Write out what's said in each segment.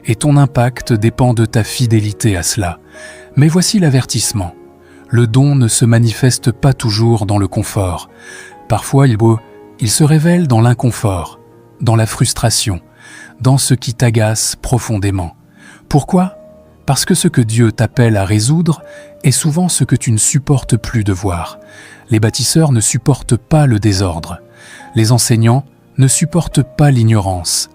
et ton impact dépend de ta fidélité à cela. Mais voici l'avertissement. Le don ne se manifeste pas toujours dans le confort. Parfois, il se révèle dans l'inconfort, dans la frustration, dans ce qui t'agace profondément. Pourquoi ? Parce que ce que Dieu t'appelle à résoudre est souvent ce que tu ne supportes plus de voir. Les bâtisseurs ne supportent pas le désordre. Les enseignants ne supportent pas l'ignorance.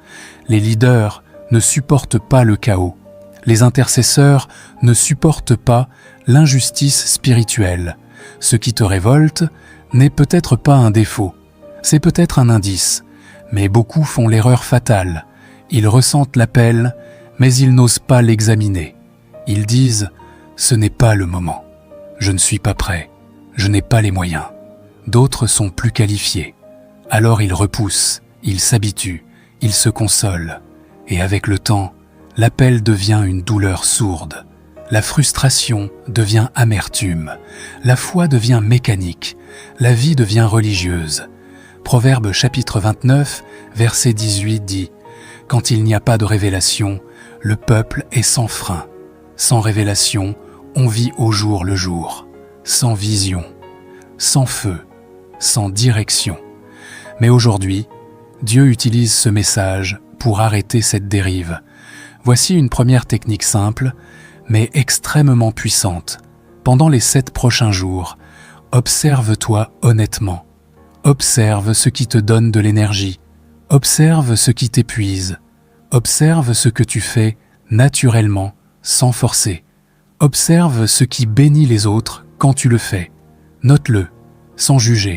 Les leaders ne supportent pas le chaos. Les intercesseurs ne supportent pas l'injustice spirituelle. Ce qui te révolte n'est peut-être pas un défaut, c'est peut-être un indice, mais beaucoup font l'erreur fatale. Ils ressentent l'appel, mais ils n'osent pas l'examiner. Ils disent « ce n'est pas le moment, je ne suis pas prêt, je n'ai pas les moyens ». D'autres sont plus qualifiés. Alors ils repoussent, ils s'habituent, ils se consolent. Et avec le temps, l'appel devient une douleur sourde. La frustration devient amertume. La foi devient mécanique. La vie devient religieuse. Proverbe chapitre 29, verset 18 dit « Quand il n'y a pas de révélation, le peuple est sans frein. Sans révélation, on vit au jour le jour. Sans vision, sans feu, sans direction. » Mais aujourd'hui, Dieu utilise ce message pour arrêter cette dérive. Voici une première technique simple, mais extrêmement puissante. Pendant les 7 prochains jours, observe-toi honnêtement. Observe ce qui te donne de l'énergie. Observe ce qui t'épuise. Observe ce que tu fais naturellement, sans forcer. Observe ce qui bénit les autres quand tu le fais. Note-le, sans juger.